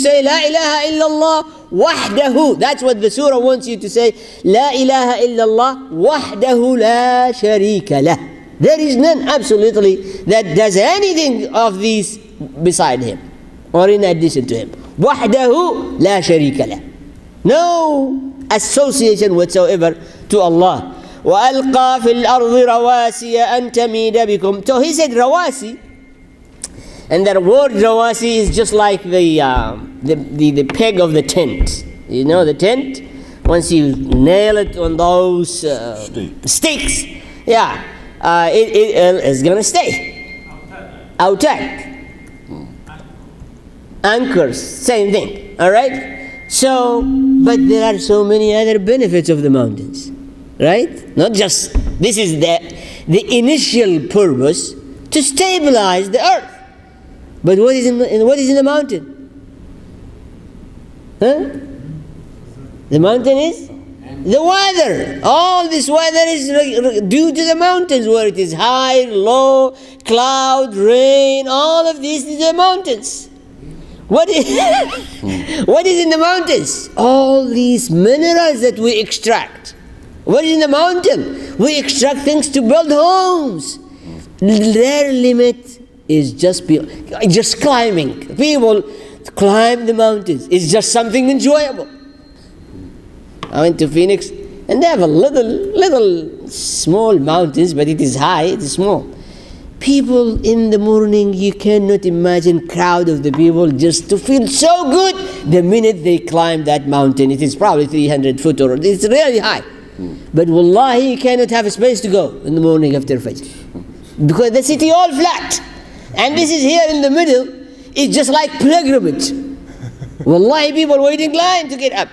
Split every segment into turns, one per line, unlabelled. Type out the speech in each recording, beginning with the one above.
say La ilaha illallah wahdahu. That's what the surah wants you to say. La ilaha illallah wahdahu la sharika lah. There is none absolutely that does anything of these beside him or in addition to him. Wahdahu la sharika lah. No association whatsoever to Allah. وَأَلْقَى فِي الْأَرْضِ رَوَاسِيَ أَن تَمِيدَ بِكُمْ. So he said rawasi, and that word rawasi is just like the peg of the tent. You know the tent? Once you nail it on those sticks, yeah, it is going to stay. Autaq. Anchors, same thing. All right? So, but there are so many other benefits of the mountains. Right? Not just, this is the initial purpose to stabilize the earth. But what is in the mountain? Huh? The mountain is the weather. All this weather is due to the mountains, where it is high, low, cloud, rain, all of this is the mountains. What is in the mountains? All these minerals that we extract. What is in the mountain? We extract things to build homes. Their limit is just climbing. People climb the mountains. It's just something enjoyable. I went to Phoenix, and they have a little small mountains, but it is high, it is small. People in the morning, you cannot imagine crowd of the people just to feel so good the minute they climb that mountain. It is probably 300 foot or it's really high. But wallahi, you cannot have a space to go in the morning after Fajr. Because the city all flat. And this is here in the middle. It's just like pilgrimage. Wallahi, people wait in line to get up.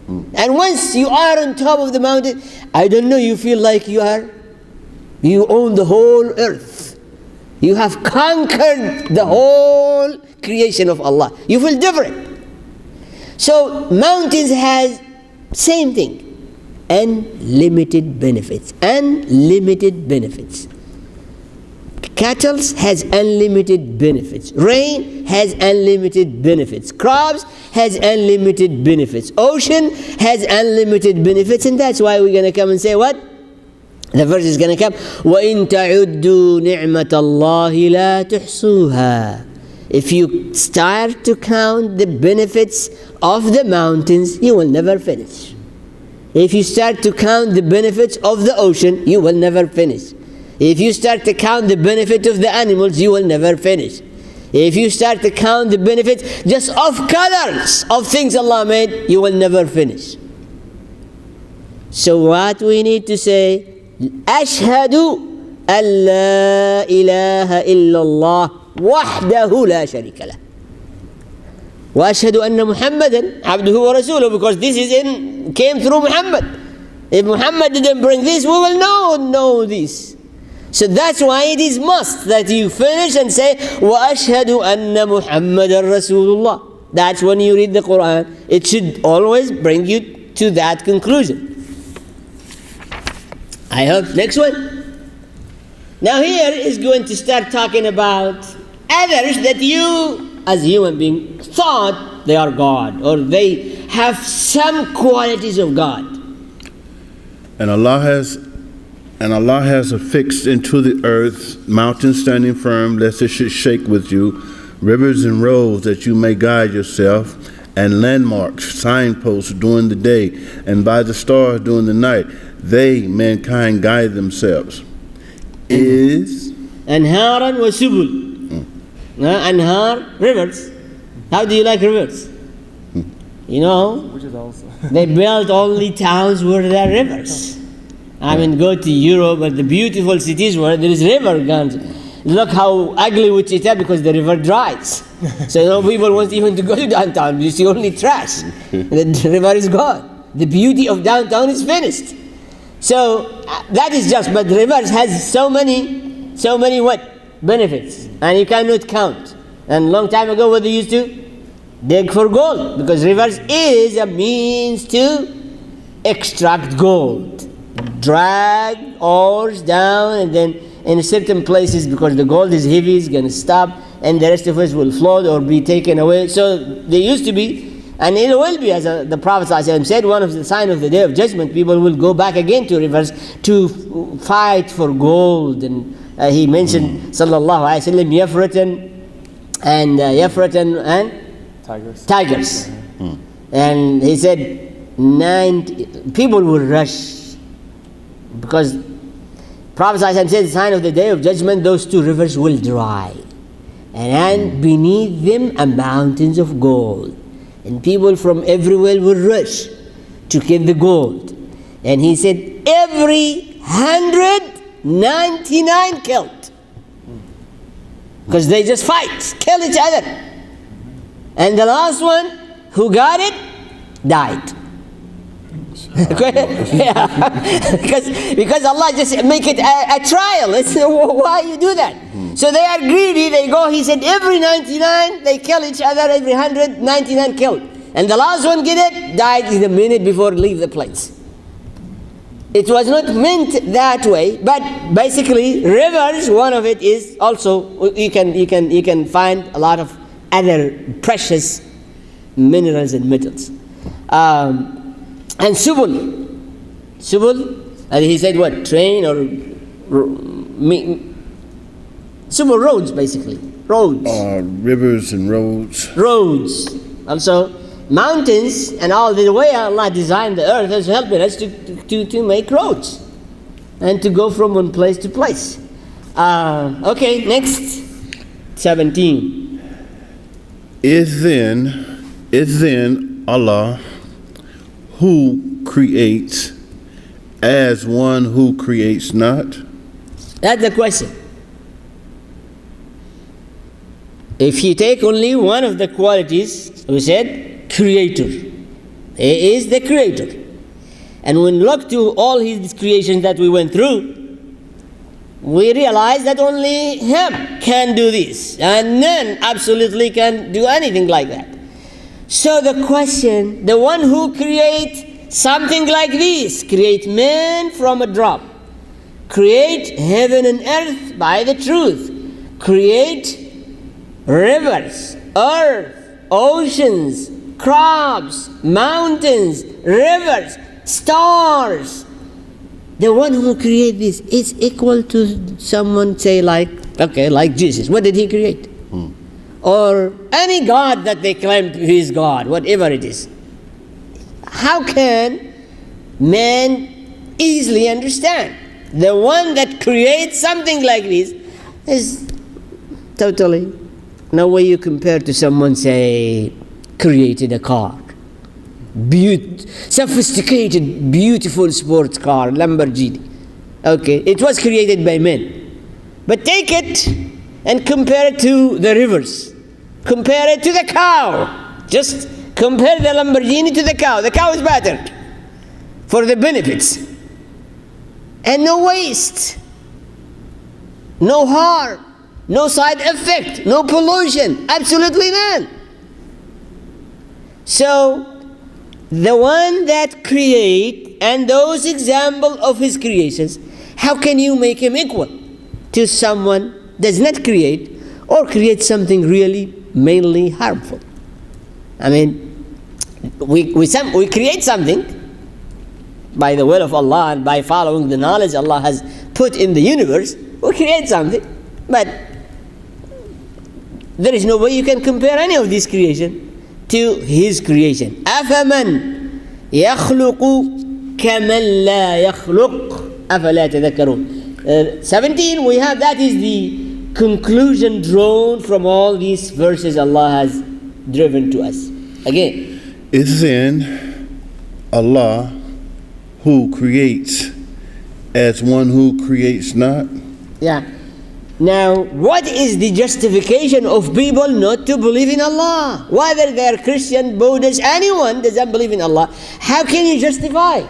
And once you are on top of the mountain, I don't know, you feel like you own the whole earth. You have conquered the whole creation of Allah. You feel different. So mountains has same thing. Unlimited benefits. Unlimited benefits. Cattle has unlimited benefits. Rain has unlimited benefits. Crops has unlimited benefits. Ocean has unlimited benefits. And that's why we're going to come and say what? The verse is going to come. وَإِن تَعُدُّوا نِعْمَةَ اللَّهِ لَا تُحْصُوهَا. If you start to count the benefits of the mountains, you will never finish. If you start to count the benefits of the ocean, you will never finish. If you start to count the benefit of the animals, you will never finish. If you start to count the benefits just of colors of things Allah made, you will never finish. So what we need to say, Ashhadu an la ilaha illallah wahdahu la sharika lah. وأشهد أن محمدا عبده ورسوله, because this came through Muhammad. If Muhammad didn't bring this, we will know this. So that's why it is must that you finish and say وأشهد أن محمدا رسول الله. That's when you read the Quran. It should always bring you to that conclusion. I hope. Next one. Now here is going to start talking about others that you as human beings thought they are God, or they have some qualities of God.
And Allah has affixed into the earth mountains standing firm, lest it should shake with you, rivers and roads that you may guide yourself, and landmarks, signposts during the day, and by the stars during the night. They, mankind, guide themselves. Is
Anharan wa subul. Anhar, rivers. How do you like rivers? You know,
Which is also
they built only towns where there are rivers. I mean, go to Europe, but the beautiful cities where there is river guns. Look how ugly Wichita, because the river dries. So no people want even to go to downtown. You see only trash. The river is gone. The beauty of downtown is finished. So that is just, but rivers has so many what? Benefits. And you cannot count. And long time ago what they used to? Dig for gold. Because rivers is a means to extract gold. Drag ores down, and then in certain places, because the gold is heavy, it's going to stop. and the rest of us will float or be taken away. So they used to be, and it will be, as the Prophet ﷺ said, one of the signs of the Day of Judgment, people will go back again to rivers to fight for gold. And he mentioned, sallallahu alayhi wa sallam, Yafratan and tigers. And he said, 90 people will rush, because Prophet ﷺ said, the sign of the Day of Judgment, those two rivers will dry, and beneath them are mountains of gold, and people from everywhere will rush to get the gold. And he said, every 199 killed, because they just fight, kill each other, and the last one who got it died. because Allah just make it a trial. It's, why you do that? So they are greedy. They go, he said, every 99 they kill each other, every 199 killed, and the last one get it, died in a minute before leave the place. It was not meant that way, but basically rivers, one of it is also, you can find a lot of other precious minerals and metals. And subul, and he said what? Train or subul, roads, basically. Roads.
Rivers and roads.
Roads. Also, mountains and all the way Allah designed the earth has helped us to make roads and to go from one place to place. Okay, next. 17.
Is then Allah who creates as one who creates not?
That's the question. If you take only one of the qualities, we said creator. He is the creator. And when we look to all his creations that we went through, we realize that only him can do this, and none absolutely can do anything like that. So the question, the one who creates something like this, create man from a drop, create heaven and earth by the truth, create rivers, earth, oceans, crops, mountains, rivers, stars. The one who created this is equal to someone, say, like Jesus. What did he create? Or any God that they claim he is God, whatever it is. How can man easily understand? The one that creates something like this is totally no way you compare to someone, say, created a car. Sophisticated, beautiful sports car, Lamborghini. Okay, it was created by men. But take it and compare it to the rivers. Compare it to the cow. Just compare the Lamborghini to the cow. The cow is better for the benefits. And no waste. No harm. No side effect. No pollution. Absolutely none. So, the one that create and those example of his creations, how can you make him equal to someone does not create or create something really mainly harmful? I mean, we create something by the will of Allah and by following the knowledge Allah has put in the universe. We create something, but there is no way you can compare any of this creation to his creation. أَفَمَنْ يَخْلُقُ كَمَنْ لَا يَخْلُقُ أَفَلَا تَذَكَّرُونَ. 17, we have, that is the conclusion drawn from all these verses Allah has driven to us. Again.
Is then Allah who creates as one who creates not?
Yeah. Now, what is the justification of people not to believe in Allah? Whether they are Christian, Buddhist, anyone doesn't believe in Allah, how can you justify?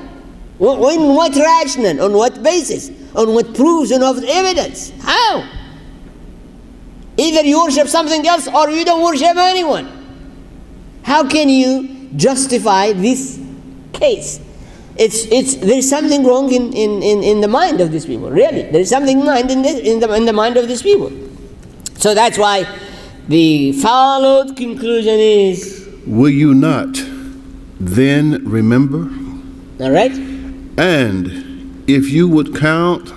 On what rationale? On what basis? On what proofs and of evidence? How? Either you worship something else or you don't worship anyone. How can you justify this case? There is something wrong in the mind of these people. Really, there is something in the mind of these people. So that's why The followed conclusion is,
will you not then remember?
all right?
And if you would count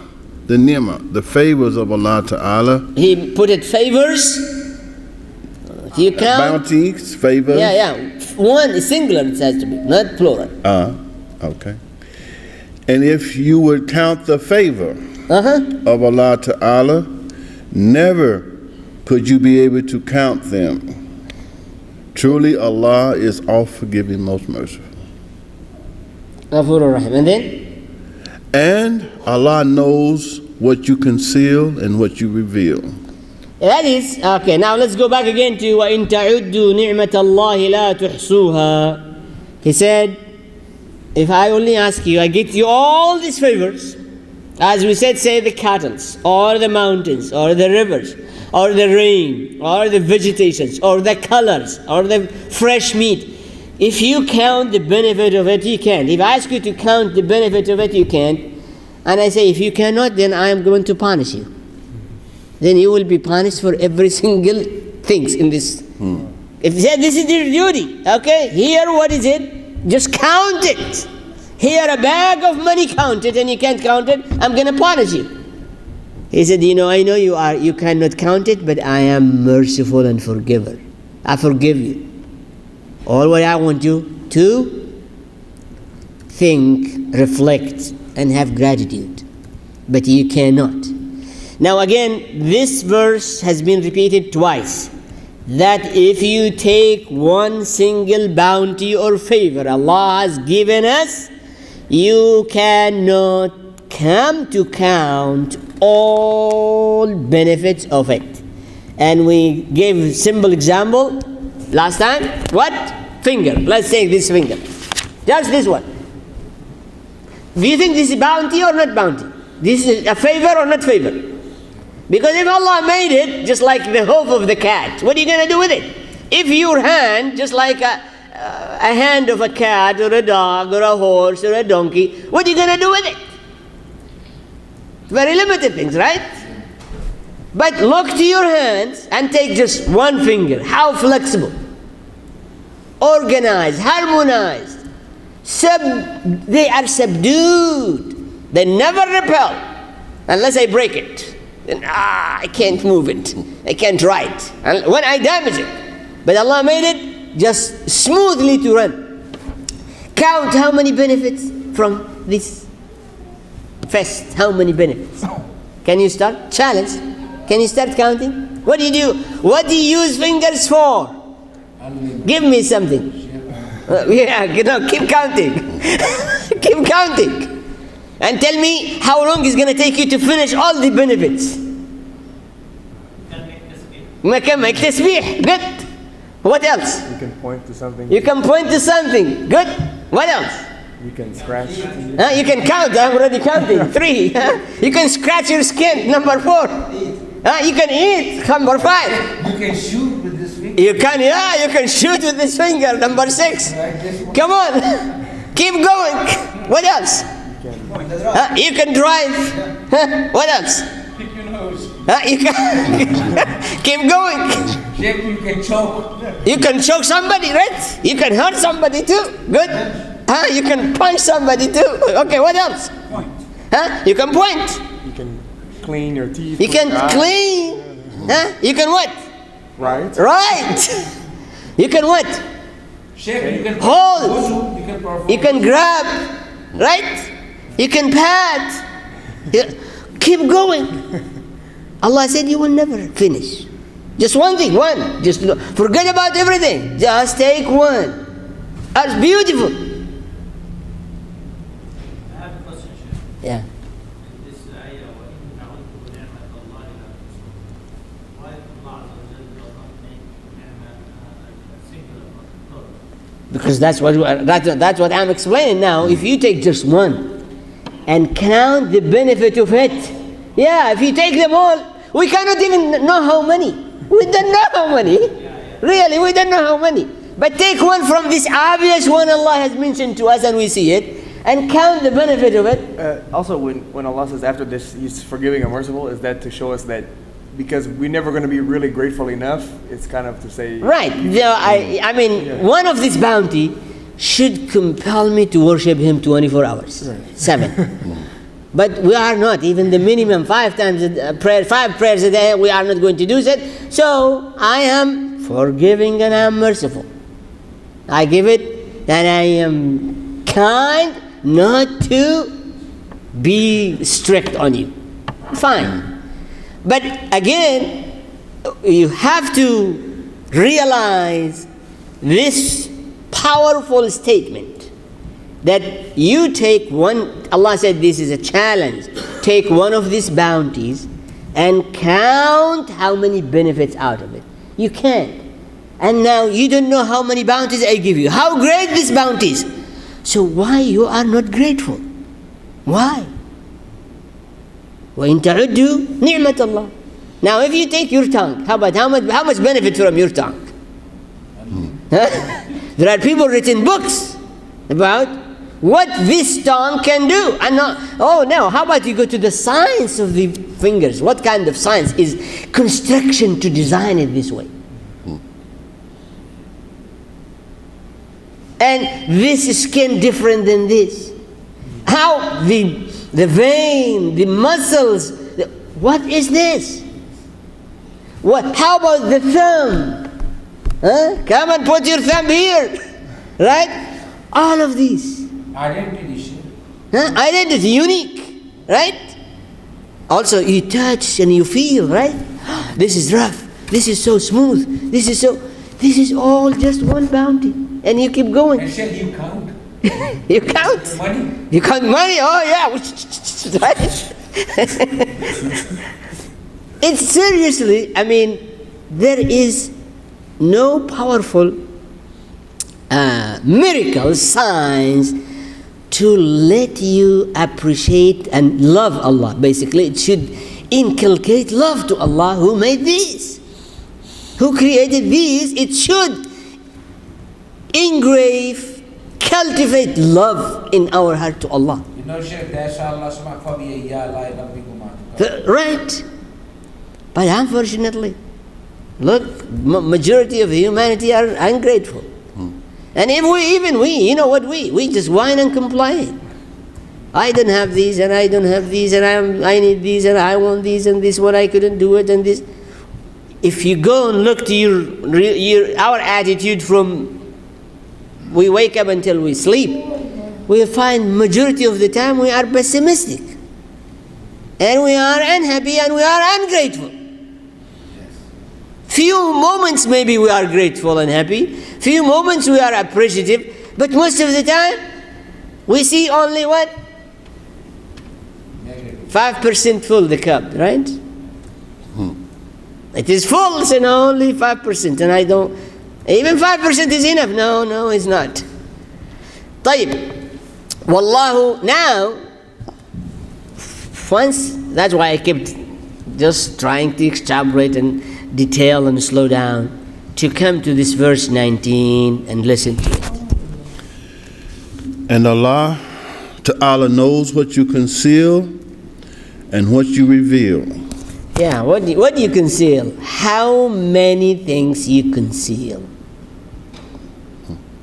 the ni'mah, the favors of Allah Ta'ala,
He put it favors. If you count,
bounties, favors.
yeah. One is singular, it has to be, not plural.
Okay. And if you would count the favor of Allah Ta'ala, never could you be able to count them. Truly Allah is all forgiving, most merciful.
Ghafurur Rahim. And then?
And Allah knows what you conceal and what you reveal.
That is, okay, now let's go back again to وَإِن تَعُدُّوا نِعْمَةَ اللَّهِ لَا تُحْصُوهَا. He said, if I only ask you, I get you all these favors, as we said, say the cattle, or the mountains, or the rivers, or the rain, or the vegetations, or the colors, or the fresh meat. If you count the benefit of it, you can't. If I ask you to count the benefit of it, you can't. And I say, if you cannot, then I am going to punish you. Then you will be punished for every single things in this. If you say this is your duty, okay, here what is it? Just count it. Here a bag of money, count it, and you can't count it, I'm going to punish you. He said, I know you cannot count it, but I am merciful and forgiver. I forgive you. All what I want you to think, reflect, and have gratitude. But you cannot. Now again, this verse has been repeated twice. That if you take one single bounty or favor Allah has given us, you cannot come to count all benefits of it. And we gave a simple example last time. What? Finger. Let's take this finger. Just this one. Do you think this is bounty or not bounty? This is a favor or not favor? Because if Allah made it just like the hoof of the cat, what are you going to do with it? If your hand, just like a hand of a cat or a dog or a horse or a donkey, what are you going to do with it? Very limited things, right? But look to your hands and take just one finger. How flexible, organized, harmonized. They are subdued. They never repel unless I break it. Then I can't move it. I can't write. And when I damage it. But Allah made it just smoothly to run. Count how many benefits from this fest. How many benefits? Can you start? Challenge. Can you start counting? What do you do? What do you use fingers for? Give me something. Keep counting. Keep counting. And tell me how long it's going to take you to finish all the benefits. You can make tasbih. Good. What else?
You can point to something.
You can point to something. Good. What else?
You can scratch.
You can count. I'm already counting. 3. You can scratch your skin. Number 4. You can eat. Number 5.
You can shoot with this finger.
You can shoot with this finger. Number 6. Come on. Keep going. What else? You can drive. What else?
Pick your nose.
You can keep going.
Shape, you can choke.
You can choke somebody, right? You can hurt somebody too. Good. You can punch somebody too. Okay, what else?
Point.
You can point.
You can clean your teeth.
You can clean. You can what?
Right.
Right. You can what?
Shape, you can
Hold.
You can perform.
You can grab. Right? You can pat. Keep going. Allah said you will never finish. Just one thing, one. Just forget about everything. Just take one. That's beautiful.
I have a question, Sheikh.
Yeah.
This ayah, وَإِن تَعُدُّوا نِعْمَةَ اللَّهِ لَا تُحْصُوهَا. Why Allah does not make ni'mah a singular, not plural?
Because that's what I'm explaining now. If you take just one and count the benefit of it, if you take them all, we cannot even know how many. We don't know how many. Really, we don't know how many. But take one from this obvious one Allah has mentioned to us and we see it, and count the benefit of it.
Also, when Allah says after this He's forgiving and merciful, is that to show us that because we're never going to be really grateful enough. It's kind of to say,
Right. I mean, one of this bounty should compel me to worship Him 24 hours, 7. But we are not. Even the minimum 5 prayers a day, we are not going to do that. So I am forgiving and I am merciful. I give it, and I am kind not to be strict on you. Fine. But again, you have to realize this powerful statement that you take one. Allah said this is a challenge. Take one of these bounties and count how many benefits out of it. You can't. And now you don't know how many bounties I give you. How great this bounty is. So why you are not grateful? Why? وَإِن تَعُدُّوا نِعْمَةَ اللَّهِ. Now if you take your tongue, how much benefit from your tongue? There are people written books about what this tongue can do. And how about you go to the science of the fingers? What kind of science is construction to design it this way? And this skin different than this. How the vein, the muscles, what is this? What? How about the thumb? Come and put your thumb here. Right? All of these.
Identity.
Identity, unique. Right? Also, you touch and you feel, right? This is rough. This is so smooth. This is all just one bounty. And you keep going.
And Sheikh, you count.
You count.
Money.
You count money. Oh yeah. Right? It's seriously. I mean, there is no powerful miracle signs to let you appreciate and love Allah. Basically, it should inculcate love to Allah who made these, who created these. It should engrave, cultivate love in our heart to Allah.
You know, Sheikh, that's Allah subhanahu.
Right. But unfortunately, look, majority of humanity are ungrateful. And if we, you know what we just whine and complain. I don't have these, and I don't have these, and I need these, and I want these, and this one I couldn't do it, and this. If you go and look to our attitude from we wake up until we sleep, we'll find majority of the time we are pessimistic. And we are unhappy and we are ungrateful. Few moments maybe we are grateful and happy. Few moments we are appreciative. But most of the time, we see only what? 5% full the cup, right? It is full, so now only 5%. And I don't... Even 5% is enough. No, it's not. طيب. Wallahu, now, once, that's why I kept just trying to extrapolate and detail and slow down to come to this verse 19 and listen to it.
And Allah Ta'ala knows what you conceal and what you reveal.
Yeah, what do you conceal? How many things you conceal?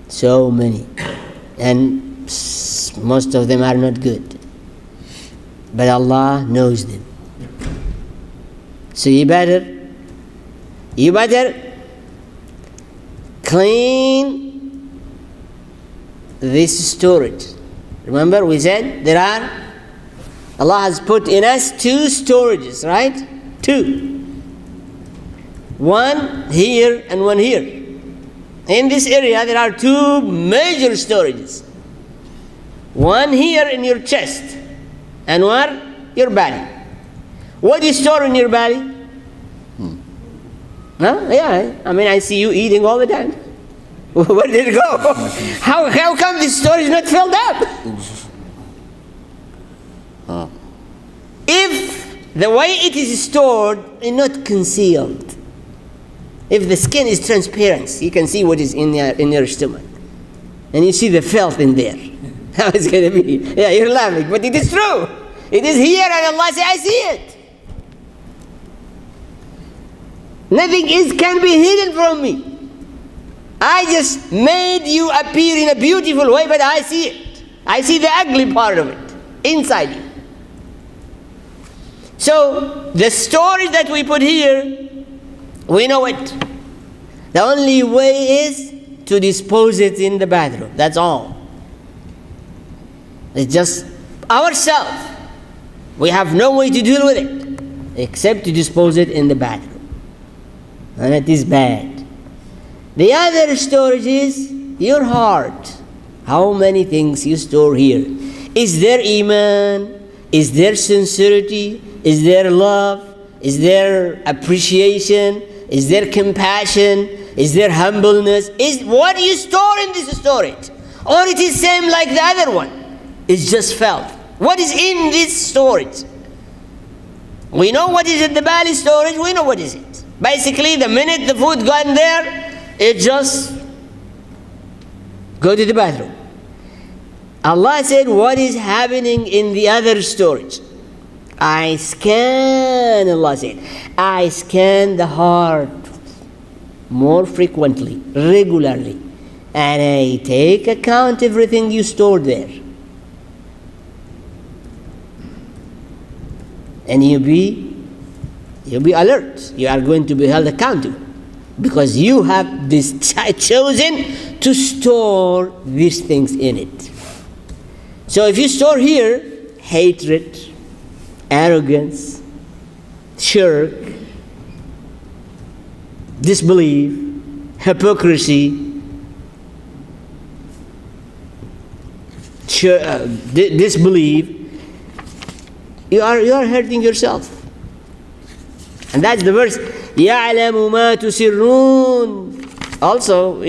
So many. And most of them are not good. But Allah knows them. So you better clean this storage. Remember we said Allah has put in us 2 storages, right? 2. One here and one here. In this area there are 2 major storages. One here in your chest and one your body. What do you store in your body? Huh? Yeah, I mean I see you eating all the time. Where did it go? How come this storage is not filled up? If the way it is stored is not concealed, if the skin is transparent, you can see what is in your stomach, and you see the filth in there. How it's going to be? Yeah, you're laughing, but it is true. It is here, and Allah says, I see it. Nothing can be hidden from me. I just made you appear in a beautiful way, but I see it. I see the ugly part of it inside you. So the story that we put here, we know it. The only way is to dispose it in the bathroom. That's all. It's just ourselves. We have no way to deal with it except to dispose it in the bathroom. And it is bad. The other storage is your heart. How many things you store here? Is there iman? Is there sincerity? Is there love? Is there appreciation? Is there compassion? Is there humbleness? Is what you store in this storage? Or it is same like the other one? It's just felt. What is in this storage? We know what is in the belly storage. We know what is it. Basically, the minute the food got in there, it just go to the bathroom. Allah said, what is happening in the other storage? I scan, Allah said, I scan the heart more frequently, regularly, and I take account everything you stored there. And you'll be alert. You are going to be held accountable because you have this chosen to store these things in it. So if you store here hatred, arrogance, shirk, disbelief, hypocrisy, disbelief, you are hurting yourself. And that's the verse. يَعْلَمُ مَا تُسِرُّونَ. Also,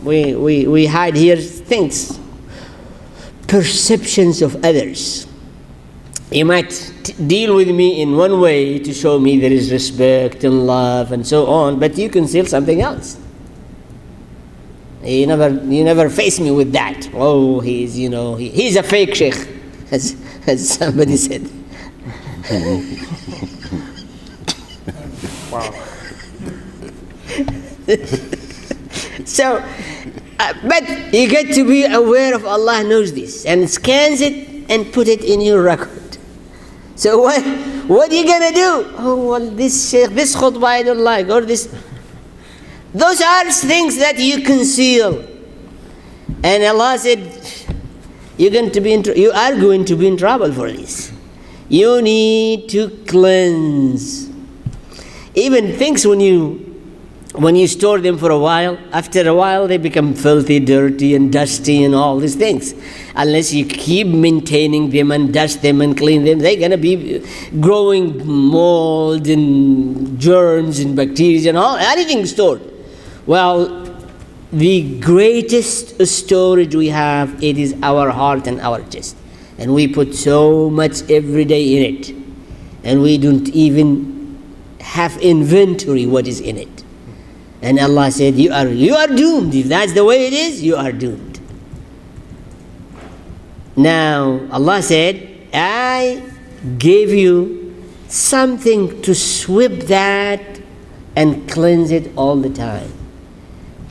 we hide here things, perceptions of others. You might deal with me in one way to show me there is respect and love and so on, but you conceal something else. You never face me with that. Oh, he's a fake sheikh, as somebody said.
Wow.
So, but you get to be aware of Allah knows this and scans it and put it in your record. So what are you gonna do? Oh well, this sheikh, this khutbah I don't like, or this. Those are things that you conceal. And Allah said, you are going to be in trouble for this. You need to cleanse. Even things when you store them for a while, after a while they become filthy, dirty and dusty and all these things. Unless you keep maintaining them and dust them and clean them, they're going to be growing mold and germs and bacteria and anything stored. Well, the greatest storage we have, it is our heart and our chest. And we put so much every day in it. And we don't even have inventory what is in it. And Allah said, you are doomed. If that's the way it is, you are doomed. Now, Allah said, I gave you something to sweep that and cleanse it all the time.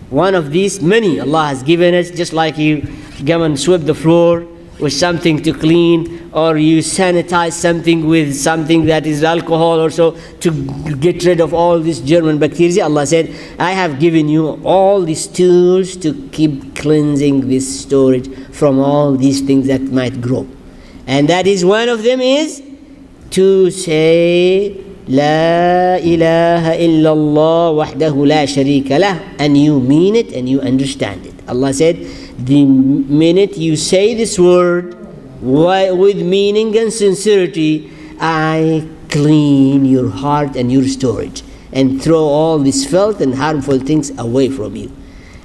One of these, many Allah has given us, just like you come and sweep the floor with something to clean, or you sanitize something with something that is alcohol or so to get rid of all this germ and bacteria. Allah said, I have given you all these tools to keep cleansing this storage from all these things that might grow. And that is one of them is to say, La ilaha illallah wahdahu la sharika lah, and you mean it and you understand it. Allah said, the minute you say this word with meaning and sincerity, I clean your heart and your storage and throw all these filth and harmful things away from you.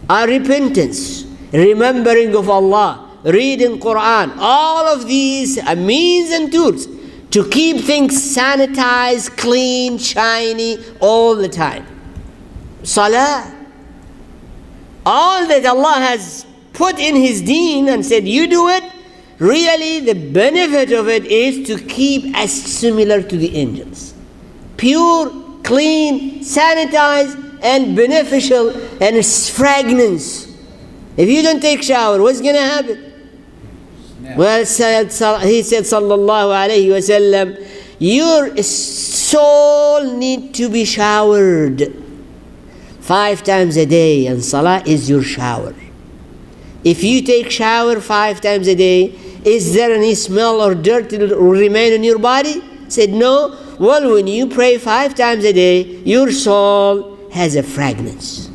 Our repentance, remembering of Allah, reading Quran, all of these are means and tools to keep things sanitized, clean, shiny all the time. Salah, all that Allah has put in His deen and said, you do it, really the benefit of it is to keep us similar to the angels. Pure clean, sanitized, and beneficial, and its fragrance. If you don't take shower, what's going to happen? Well, he said, sallallahu alayhi wa sallam, your soul need to be showered 5 times a day, and salah is your shower. If you take shower 5 times a day, is there any smell or dirt that will remain in your body? Said no. Well, when you pray 5 times a day, your soul has a fragrance.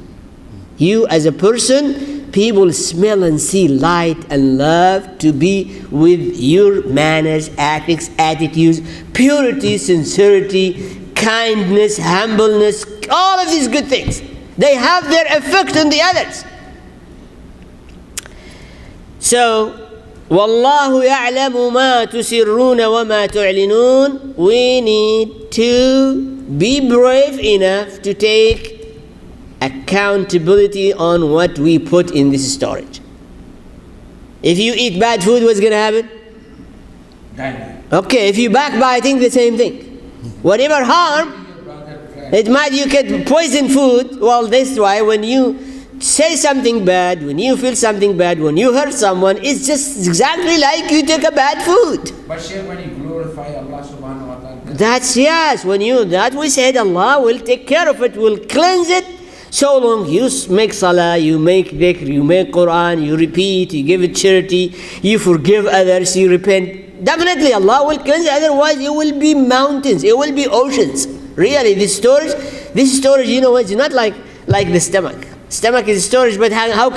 You as a person, people smell and see light and love to be with your manners, ethics, attitudes, purity, sincerity, kindness, humbleness, all of these good things. They have their effect on the others. So, Wallahu ya'lamu ma tusirruna wa ma tu'linun. We need to be brave enough to take accountability on what we put in this storage. If you eat bad food, what's going to happen?
Die.
Okay, if you backbiting, the same thing. Whatever harm, it might you get poison food. Well, that's why when you say something bad, when you feel something bad, when you hurt someone, it's just exactly like you took a bad food.
But Shaykh, when you glorify Allah subhanahu wa ta'ala,
That's yes, when you, that we said Allah will take care of it, will cleanse it. So long you make salah, you make dhikr, you make Quran, you repeat, you give it charity, you forgive others, you repent. Definitely Allah will cleanse it, otherwise it will be mountains, it will be oceans. Really, this storage, you know, it's not like the stomach. Stomach is storage, but how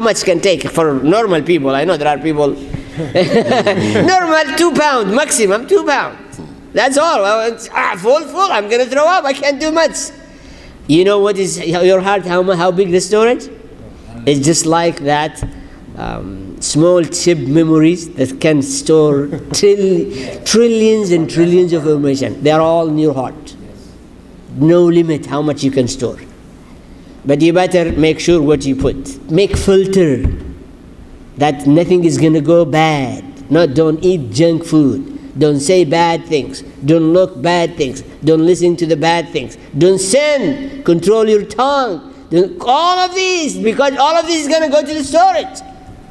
much can take for normal people? I know there are people, normal 2 pounds, maximum 2 pounds. That's all. Well, it's full, I'm going to throw up, I can't do much. You know what is your heart, how big the storage? It's just like that small chip memories that can store trillions and trillions of information. They are all in your heart. No limit how much you can store. But you better make sure what you put. Make filter that nothing is going to go bad. Don't eat junk food. Don't say bad things. Don't look bad things. Don't listen to the bad things. Don't sin. Control your tongue. All of these, because all of this is going to go to the storage.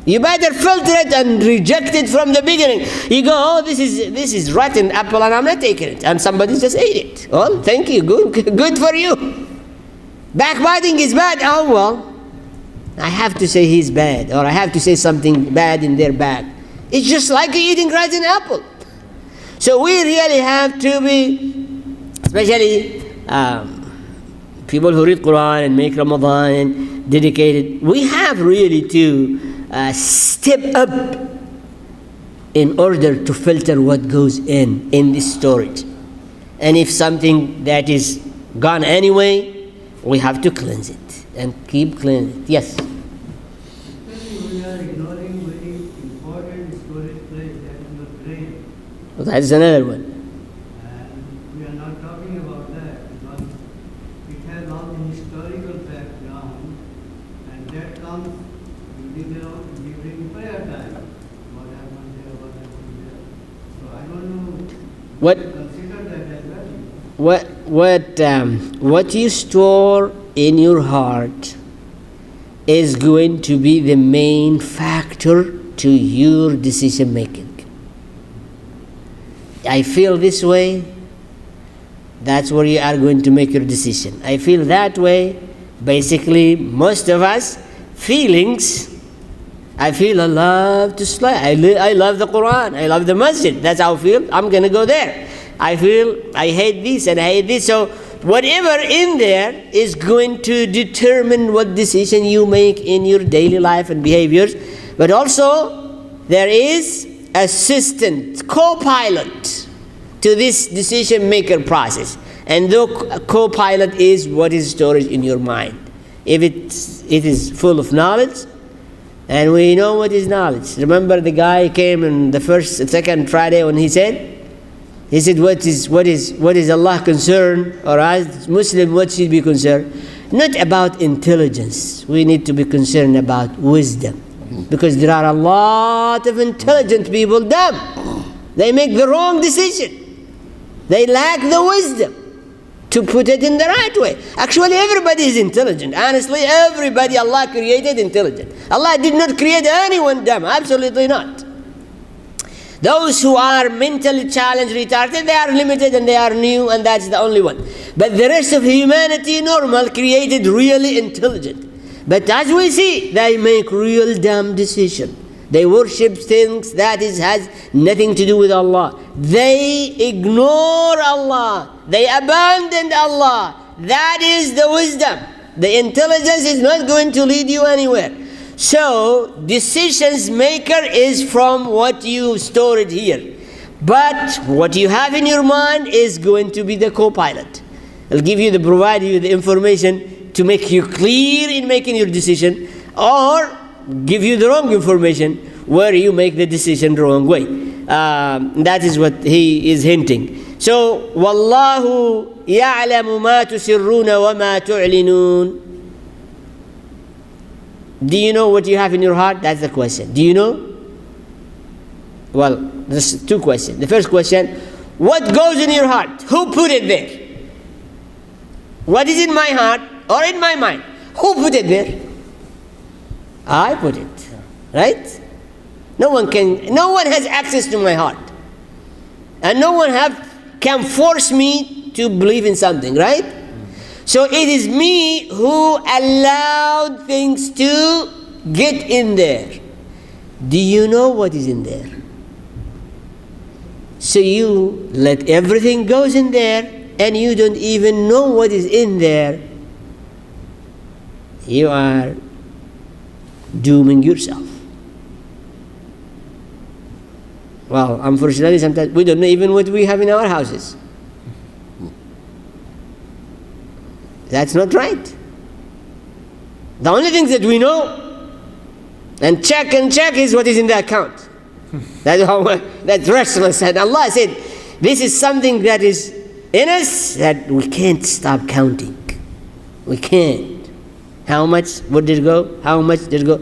You better filter it and reject it from the beginning. You go, oh, this is rotten apple and I'm not taking it. And somebody just ate it. Well, thank you. Good for you. Backbiting is bad. Oh, well, I have to say he's bad, or I have to say something bad in their back. It's just like eating rotten apple. So we really have to be, especially people who read Quran and make Ramadan and dedicated, we have really to step up in order to filter what goes in this storage. And if something that is gone anyway, we have to cleanse it and keep cleansing it. Yes?
Especially we are ignoring very important storage place, that is your brain.
Well, that's another one.
And we are not talking about that because it has all the historical background, and that comes during prayer time. What happened there, what happened there. So I don't know.
What
Consider that as well.
what you store in your heart is going to be the main factor to your decision making. I feel this way, that's where you are going to make your decision. I feel that way. Basically, most of us, feelings. I feel I love to slay. I love the Quran. I love the masjid. That's how I feel. I'm going to go there. I feel I hate this and I hate this. So whatever in there is going to determine what decision you make in your daily life and behaviors. But also there is assistant, co-pilot to this decision maker process. And the co-pilot is what is stored in your mind. If it is full of knowledge, and we know what is knowledge. Remember the guy came in the second Friday when he said, what is Allah concerned, or as Muslim, what should be concerned? Not about intelligence. We need to be concerned about wisdom. Because there are a lot of intelligent people dumb. They make the wrong decision. They lack the wisdom to put it in the right way. Actually, everybody is intelligent. Honestly, everybody Allah created intelligent. Allah did not create anyone dumb. Absolutely not. Those who are mentally challenged, retarded, they are limited and they are new, and that's the only one. But the rest of humanity, normal, created really intelligent. But as we see, they make real dumb decisions. They worship things that has nothing to do with Allah. They ignore Allah. They abandon Allah. That is the wisdom. The intelligence is not going to lead you anywhere. So, decisions maker is from what you stored here. But what you have in your mind is going to be the co-pilot. It'll provide you the information to make you clear in making your decision, or give you the wrong information where you make the decision the wrong way. That is what he is hinting. So, وَاللَّهُ يَعْلَمُ مَا تُسِرُّونَ وَمَا تُعْلِنُونَ. Do you know what you have in your heart? That's the question. Do you know? Well, there's two questions. The first question, what goes in your heart? Who put it there? What is in my heart or in my mind? Who put it there? I put it. Right? No one has access to my heart. And no one can force me to believe in something, right? So it is me who allowed things to get in there. Do you know what is in there? So you let everything goes in there and you don't even know what is in there. You are dooming yourself. Well, unfortunately, sometimes we don't know even what we have in our houses. That's not right. The only things that we know and check is what is in the account. That's restless. And Allah said, this is something that is in us that we can't stop counting. We can't. How much? What did it go? How much did it go?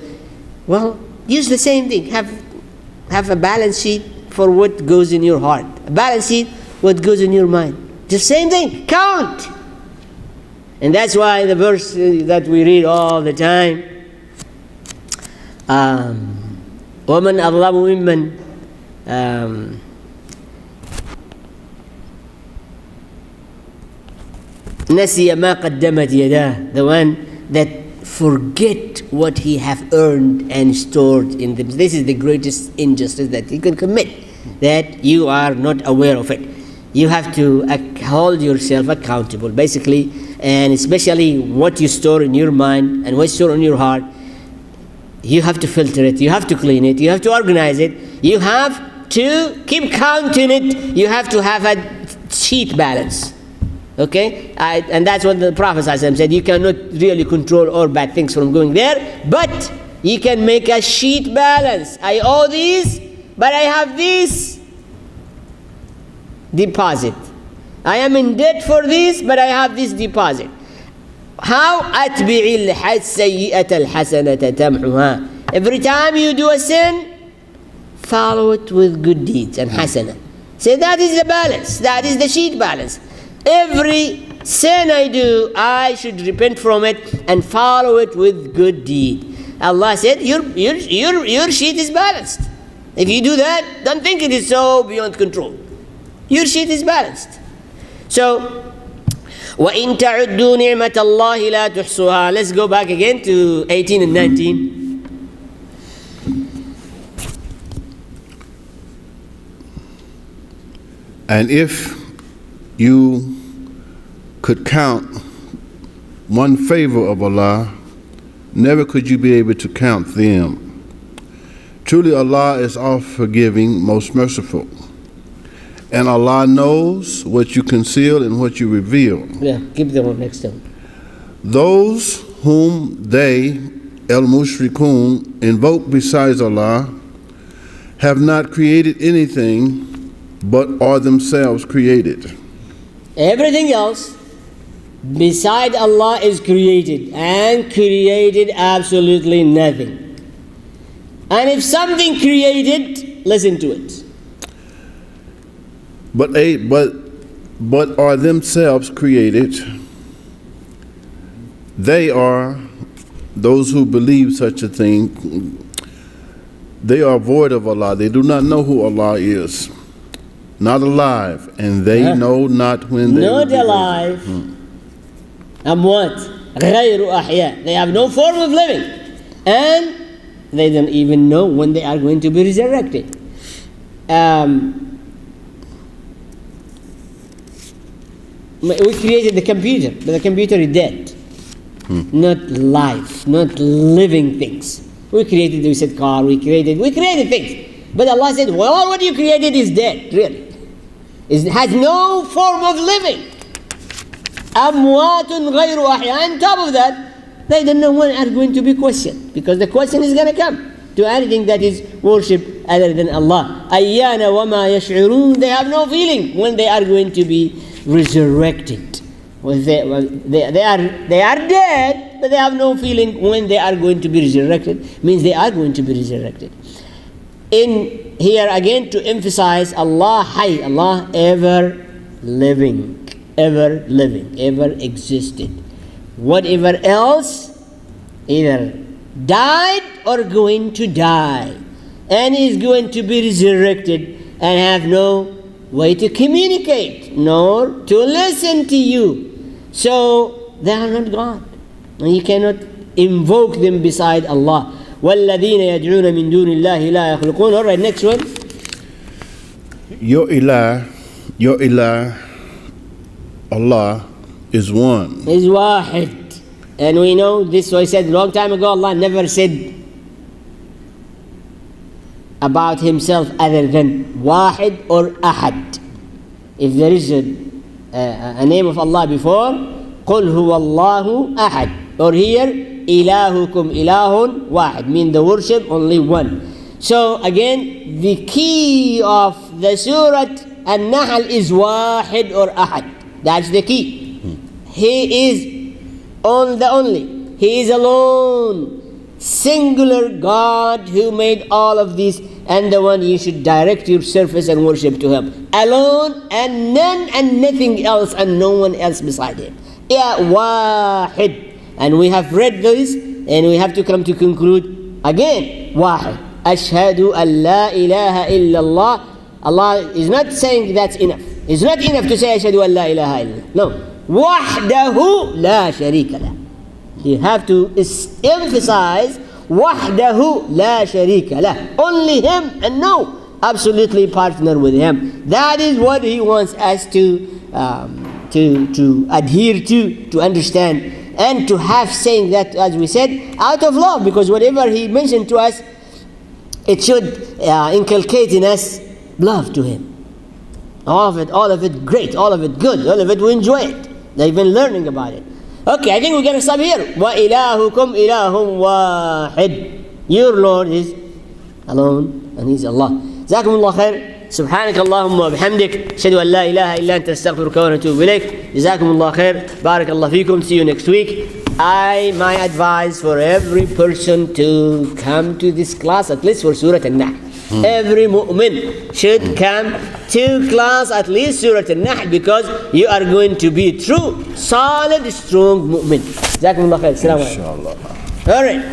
Well, use the same thing. Have a balance sheet for what goes in your heart. A balance sheet, what goes in your mind. The same thing. Count. And that's why the verse that we read all the time, وَمَنْ أَظْلَمُ مِمَّنْ نَسِيَ مَا قَدَّمَتْ يَدَاهُ, the one that forget what he have earned and stored in them. This is the greatest injustice that you can commit, that you are not aware of it. You have to hold yourself accountable, basically, and especially what you store in your mind and what you store in your heart. You have to filter it, you have to clean it, you have to organize it, you have to keep counting it, you have to have a sheet balance. Okay? And that's what the Prophet said, you cannot really control all bad things from going there, but you can make a sheet balance. I owe this, but I have this deposit. I am in debt for this, but I have this deposit. How? أتبع السيئة الحسنة تمحها. Every time you do a sin, follow it with good deeds and hasana. Say that is the balance, that is the sheet balance. Every sin I do, I should repent from it and follow it with good deed. Allah said, your sheet is balanced. If you do that, don't think it is so beyond control. Your sheet is balanced. So, وَإِن تَعُدُّوا نِعْمَةَ اللَّهِ لَا تُحْصُوهَا. Let's go back again to 18 and 19.
And if you could count one favor of Allah, never could you be able to count them. Truly Allah is all-forgiving, most merciful. And Allah knows what you conceal and what you reveal.
Yeah, keep the one next time.
Those whom they, al-mushrikun, invoke besides Allah, have not created anything, but are themselves created.
Everything else beside Allah is created, and created absolutely nothing. And if something created, listen to it.
But but are themselves created. They are, those who believe such a thing, they are void of Allah. They do not know who Allah is. Not alive, and they know not when they will
not
be
alive. أموات غير أحياء. They have no form of living, and they don't even know when they are going to be resurrected. We created the computer, but the computer is dead. Not life, not living things. We said car, we created things. But Allah said, well, what you created is dead, really. It has no form of living. أموات غير أحياء. On top of that, they don't know when are going to be questioned, because the question is going to come to anything that is worship other than Allah. أيان وما يشعرون. They have no feeling when they are going to be resurrected. They are dead, but they have no feeling when they are going to be resurrected. Means they are going to be resurrected. In here again to emphasize Allah Hayy, Allah ever living, ever existed. Whatever else either died or going to die, and is going to be resurrected and have no way to communicate nor to listen to you. So they are not God, and you cannot invoke them beside Allah. وَالَّذِينَ يَدْعُونَ مِن دُونِ اللَّهِ لَا يَخْلُقُونَ. All right, next one.
Your ilah, Allah, is one.
Is wahid. And we know this, I said a long time ago, Allah never said about himself other than wahid or ahad. If there is a name of Allah before, قُلْ هُوَ اللَّهُ أَحَدٌ. Or here, إِلَهُكُمْ إِلَهٌ وَاحِدٌ, mean the worship only one. So again, the key of the Surah An-Nahl is wahid or ahad. That's the key. He is the only. He is alone. Singular God who made all of these, and the one you should direct your service and worship to him. Alone, and none and nothing else, and no one else beside him. Ya wahid. And we have read this, and we have to come to conclude again, wahid. Ashhadu an la ilaha illallah. Allah is not saying that's enough. It's not enough to say ashhadu an la ilaha illallah. No. Wahdahu la sharika lah. You have to emphasize wahdahu la sharika lah. Only him, and no absolutely partner with him. That is what he wants us to adhere to understand, and to have saying that, as we said, out of love, because whatever he mentioned to us, it should inculcate in us love to him. All of it great, all of it good, all of it we enjoy it. They've been learning about it. Okay, I think we're going to stop here. وَإِلَهُكُمْ إِلَهٌ وَاحِدٌ. Your Lord is alone, and He's Allah. جزاكم الله خير. سبحانك اللهم وبحمدك أشهد أن لا إله إلا أنت أستغفرك ونتوب إليك. جزاكم الله خير. بارك الله فيكم. See you next week. My advice for every person to come to this class, at least for Surah An-Nahl. Every mu'min should come to class, at least Surah An-Nahl, because you are going to be true, solid, strong mu'min. جزاكم الله خير. السلام عليكم.
Inshallah.
All right.